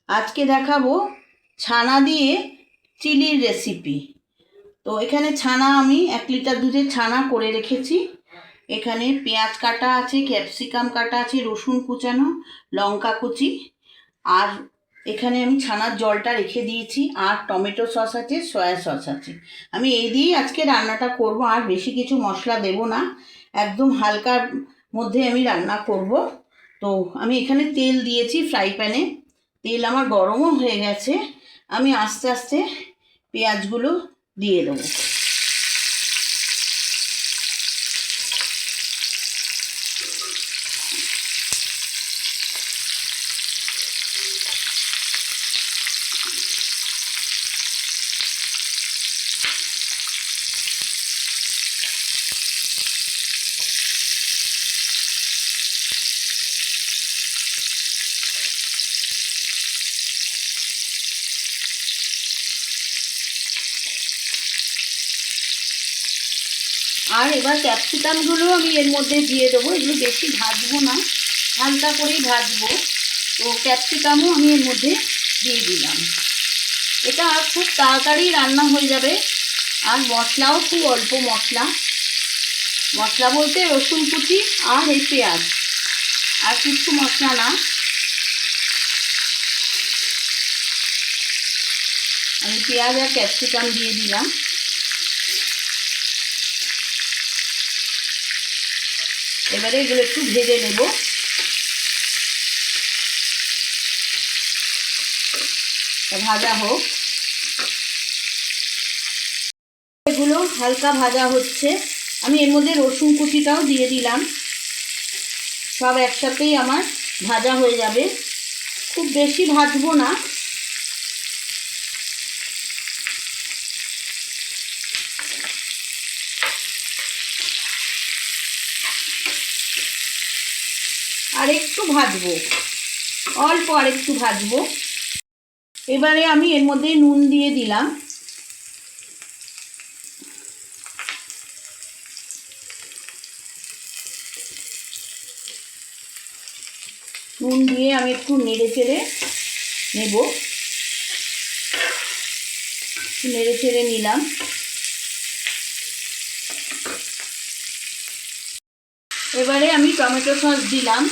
আজকে দেখাবো ছানা দিয়ে চিলির রেসিপি। তো এখানে ছানা আমি 1 লিটার দুধের ছানা করে রেখেছি। এখানে পেঁয়াজ কাটা আছে, ক্যাপসিকাম কাটা আছে, রসুন কুচানো, লঙ্কা কুচি, আর এখানে আমি ছানার জলটা রেখে দিয়েছি, আর টমেটো সস আছে, সয়া সস আছে। আমি এই দিয়েই আজকে রান্নাটা করব, আর বেশি কিছু মশলা দেব না, একদম হালকার মধ্যে আমি রান্না করব। তো আমি এখানে তেল দিয়েছি ফ্রাই প্যানে, তেল আমার গরমও হয়ে গেছে। আমি আস্তে আস্তে পেঁয়াজগুলো দিয়ে দেবো। আর এবার ক্যাপসিকামগুলো আমি এর মধ্যে দিয়ে দেবো। এগুলো বেশি ভাজবো না, হালকা করেই ভাজবো। তো ক্যাপসিকামও আমি এর মধ্যে দিয়ে দিলাম। এটা খুব তাড়াতাড়ি রান্না হয়ে যাবে, আর মশলাও খুব অল্প মশলা। মশলা বলতে রসুন কুচি আর এই পেঁয়াজ, আর কিছু মশলা না। আমি পেঁয়াজ আর ক্যাপসিকাম দিয়ে দিলাম। এবারে এগুলো একটু ভেজে নেব। ভাজা হোক, এগুলো হালকা ভাজা হচ্ছে। আমি এর মধ্যে রসুন কুচিটাও দিয়ে দিলাম। সব একসাথেই আমার ভাজা হয়ে যাবে, খুব বেশি ভাজবো না। আর একটু ভাজবো, অল্প আর একটু ভাজবো। এবারে আমি এর মধ্যে নুন দিয়ে দিলাম। নুন দিয়ে আমি একটু নেড়ে চেড়ে নেব। নেড়ে চেড়ে নিলাম। এবারে আমি টমেটো সস দিলাম,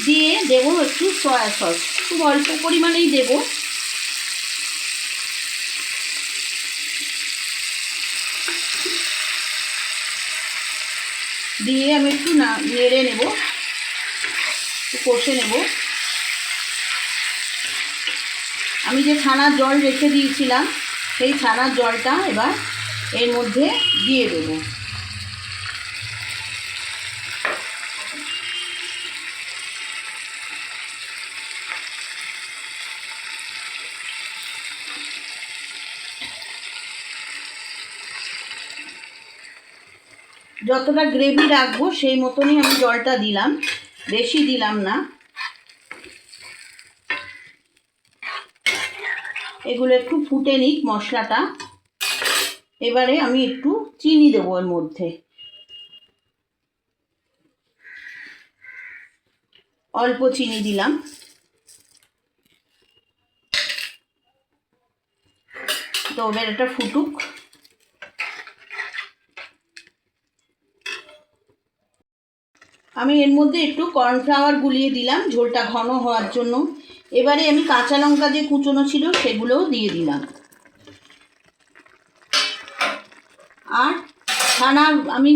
দিয়ে দেবো একটু সয়া সস, খুব অল্প পরিমাণেই দেব। দিয়ে আমি একটু নেড়ে নেব, একটু কষে নেব। আমি যে ছানার জল রেখে দিয়েছিলাম, সেই ছানার জলটা এবার এর মধ্যে দিয়ে দেব। যতটা গ্রেভি রাখবো সেই মতনই আমি জলটা দিলাম, বেশি দিলাম না। এগুলো একটু ফুটে নিক মশলাটা। এবারে আমি একটু চিনি দেবো এর মধ্যে, অল্প চিনি দিলাম। তো এবার এটা ফুটুক। আমি এর মধ্যে একটু কর্নফ্লাওয়ার গুলিয়ে দিলাম ঝোলটা ঘন হওয়ার জন্য। এবারে আমি কাঁচা লঙ্কা যে কুচনো ছিল সেগুলোও দিয়ে দিলাম। আর ছানা আমি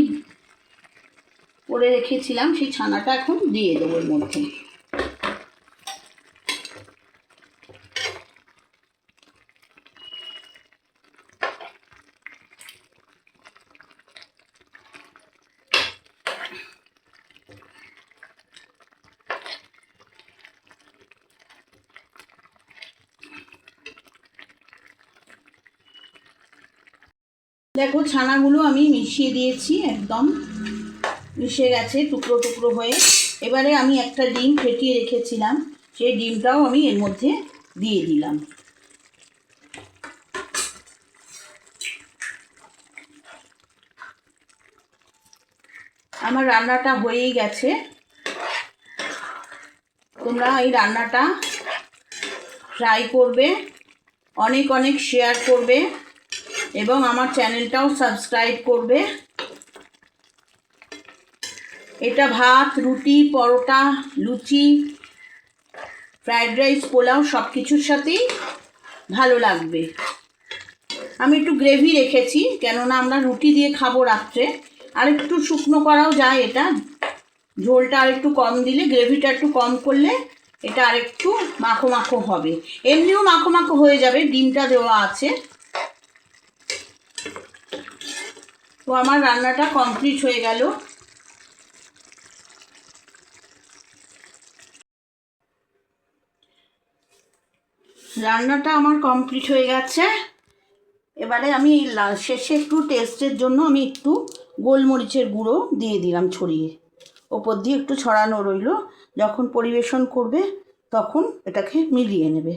করে রেখেছিলাম, সেই ছানাটা এখন দিয়ে দেবো এর মধ্যে। দেখো ছানাগুলো আমি মিশিয়ে দিয়েছি, একদম মিশে গেছে টুকরো টুকরো হয়ে। এবারে আমি একটা ডিম ফেটিয়ে রেখেছিলাম, সেই ডিমটাও আমি এর মধ্যে দিয়ে দিলাম। আমার রান্নাটা হয়েই গেছে। তোমরা এই রান্নাটা ট্রাই করবে, অনেক অনেক শেয়ার করবে এবং আমার চ্যানেলটাও সাবস্ক্রাইব করবে। এটা ভাত, রুটি, পরোটা, লুচি, ফ্রায়েড রাইস, পোলাও সব কিছুর সাথেই ভালো লাগবে। আমি একটু গ্রেভি রেখেছি, কেননা আমরা রুটি দিয়ে খাবো রাত্রে। আর একটু শুকনো করাও যায়, এটা ঝোলটা আর একটু কম দিলে, গ্রেভিটা একটু কম করলে এটা আর একটু মাখো মাখো হবে। এমনিও মাখো মাখো হয়ে যাবে, ডিমটা দেওয়া আছে। তো আমার রান্নাটা কমপ্লিট হয়ে গেল। রান্নাটা আমার কমপ্লিট হয়ে গেছে। এবারে আমি শেষে একটু টেস্টের জন্য আমি একটু গোলমরিচের গুঁড়ো দিয়ে দিলাম ছড়িয়ে, ওপর দিয়ে একটু ছড়ানো রইল। যখন পরিবেশন করবে তখন এটাকে মিলিয়ে নেবে।